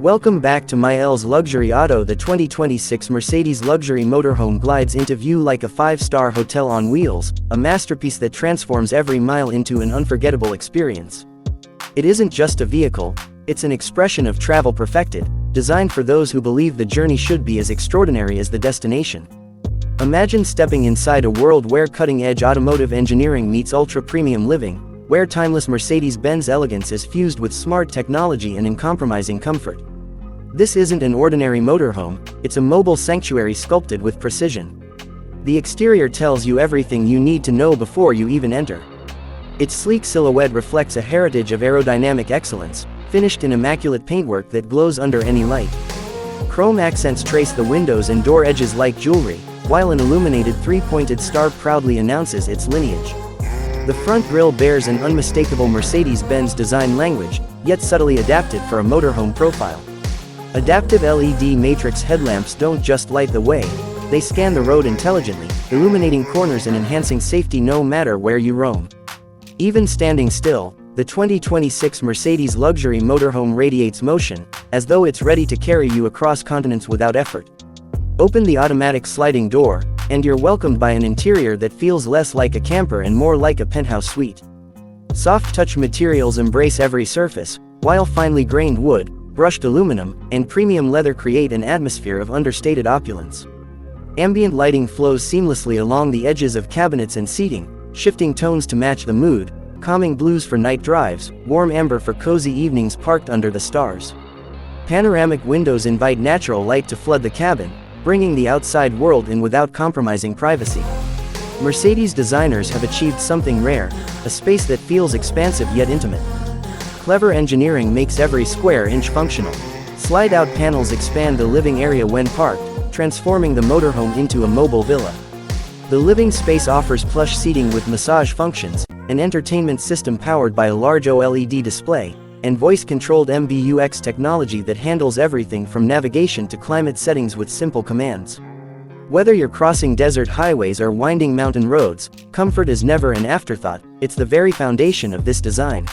Welcome back to Myel's Luxury Auto. The 2026 Mercedes luxury motorhome glides into view like a five-star hotel on wheels, a masterpiece that transforms every mile into an unforgettable experience. It isn't just a vehicle, it's an expression of travel perfected, designed for those who believe the journey should be as extraordinary as the destination. Imagine stepping inside a world where cutting-edge automotive engineering meets ultra-premium living, where timeless Mercedes-Benz elegance is fused with smart technology and uncompromising comfort. This isn't an ordinary motorhome, it's a mobile sanctuary sculpted with precision. The exterior tells you everything you need to know before you even enter. Its sleek silhouette reflects a heritage of aerodynamic excellence, finished in immaculate paintwork that glows under any light. Chrome accents trace the windows and door edges like jewelry, while an illuminated three-pointed star proudly announces its lineage. The front grille bears an unmistakable Mercedes-Benz design language, yet subtly adapted for a motorhome profile. Adaptive LED matrix headlamps don't just light the way, they scan the road intelligently, illuminating corners and enhancing safety no matter where you roam. Even standing still, the 2026 Mercedes luxury motorhome radiates motion, as though it's ready to carry you across continents without effort. Open the automatic sliding door, and you're welcomed by an interior that feels less like a camper and more like a penthouse suite. Soft touch materials embrace every surface, while finely grained wood, brushed aluminum, and premium leather create an atmosphere of understated opulence. Ambient lighting flows seamlessly along the edges of cabinets and seating, shifting tones to match the mood, calming blues for night drives, warm amber for cozy evenings parked under the stars. Panoramic windows invite natural light to flood the cabin, bringing the outside world in without compromising privacy. Mercedes designers have achieved something rare, a space that feels expansive yet intimate. Clever engineering makes every square inch functional. Slide-out panels expand the living area when parked, transforming the motorhome into a mobile villa. The living space offers plush seating with massage functions, an entertainment system powered by a large OLED display, and voice-controlled MBUX technology that handles everything from navigation to climate settings with simple commands. Whether you're crossing desert highways or winding mountain roads, comfort is never an afterthought, it's the very foundation of this design.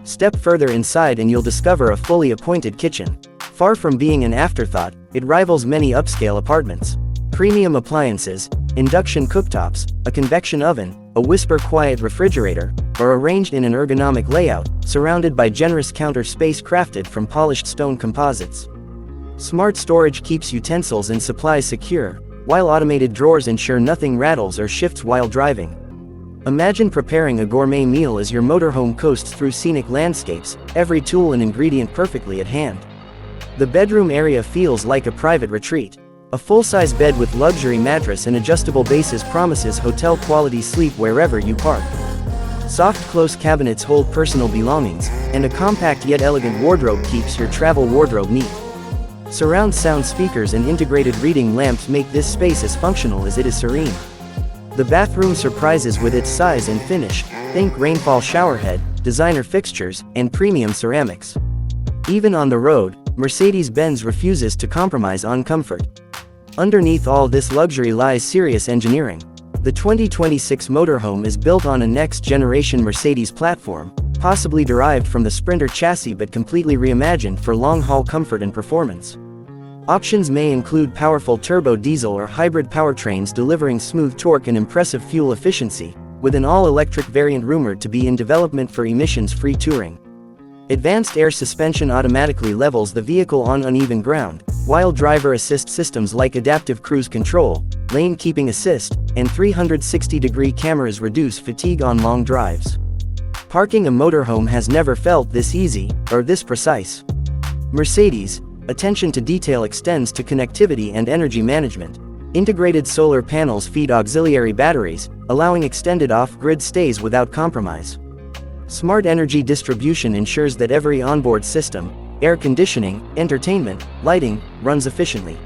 Step further inside and you'll discover a fully appointed kitchen. Far from being an afterthought, it rivals many upscale apartments. Premium appliances, induction cooktops, a convection oven, a whisper-quiet refrigerator, are arranged in an ergonomic layout, surrounded by generous counter space crafted from polished stone composites. Smart storage keeps utensils and supplies secure, while automated drawers ensure nothing rattles or shifts while driving. Imagine preparing a gourmet meal as your motorhome coasts through scenic landscapes, every tool and ingredient perfectly at hand. The bedroom area feels like a private retreat. A full-size bed with luxury mattress and adjustable bases promises hotel-quality sleep wherever you park. Soft close cabinets hold personal belongings, and a compact yet elegant wardrobe keeps your travel wardrobe neat. Surround sound speakers and integrated reading lamps make this space as functional as it is serene. The bathroom surprises with its size and finish, think rainfall showerhead, designer fixtures, and premium ceramics. Even on the road, Mercedes-Benz refuses to compromise on comfort. Underneath all this luxury lies serious engineering. The 2026 motorhome is built on a next-generation Mercedes platform, possibly derived from the Sprinter chassis but completely reimagined for long-haul comfort and performance. Options may include powerful turbo diesel or hybrid powertrains delivering smooth torque and impressive fuel efficiency, with an all-electric variant rumored to be in development for emissions-free touring. Advanced air suspension automatically levels the vehicle on uneven ground, while driver assist systems like adaptive cruise control, lane keeping assist, and 360-degree cameras reduce fatigue on long drives. Parking a motorhome has never felt this easy, or this precise. Mercedes' attention to detail extends to connectivity and energy management. Integrated solar panels feed auxiliary batteries, allowing extended off-grid stays without compromise. Smart energy distribution ensures that every onboard system, air conditioning, entertainment, lighting, runs efficiently.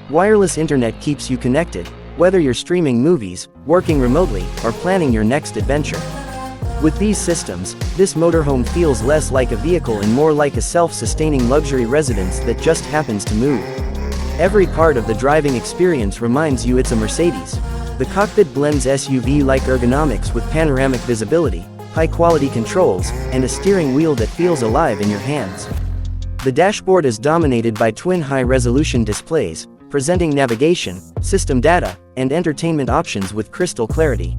Wireless internet keeps you connected, whether you're streaming movies, working remotely, or planning your next adventure. With these systems, this motorhome feels less like a vehicle and more like a self-sustaining luxury residence that just happens to move. Every part of the driving experience reminds you it's a Mercedes. The cockpit blends SUV-like ergonomics with panoramic visibility, high-quality controls, and a steering wheel that feels alive in your hands. The dashboard is dominated by twin high-resolution displays, presenting navigation, system data, and entertainment options with crystal clarity.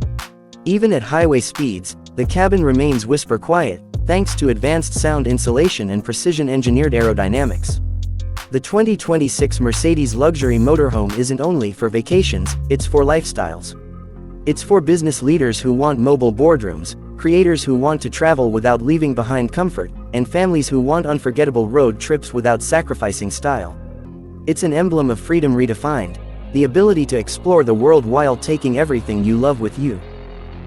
Even at highway speeds, the cabin remains whisper quiet, thanks to advanced sound insulation and precision-engineered aerodynamics. The 2026 Mercedes luxury motorhome isn't only for vacations, it's for lifestyles. It's for business leaders who want mobile boardrooms, creators who want to travel without leaving behind comfort, and families who want unforgettable road trips without sacrificing style. It's an emblem of freedom redefined, the ability to explore the world while taking everything you love with you.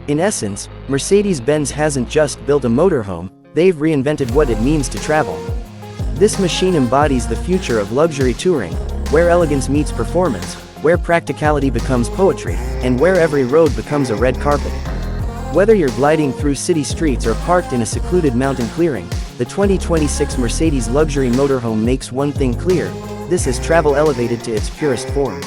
In essence, Mercedes-Benz hasn't just built a motorhome, they've reinvented what it means to travel. This machine embodies the future of luxury touring, where elegance meets performance, where practicality becomes poetry, and where every road becomes a red carpet. Whether you're gliding through city streets or parked in a secluded mountain clearing, the 2026 Mercedes luxury motorhome makes one thing clear: this is travel elevated to its purest form.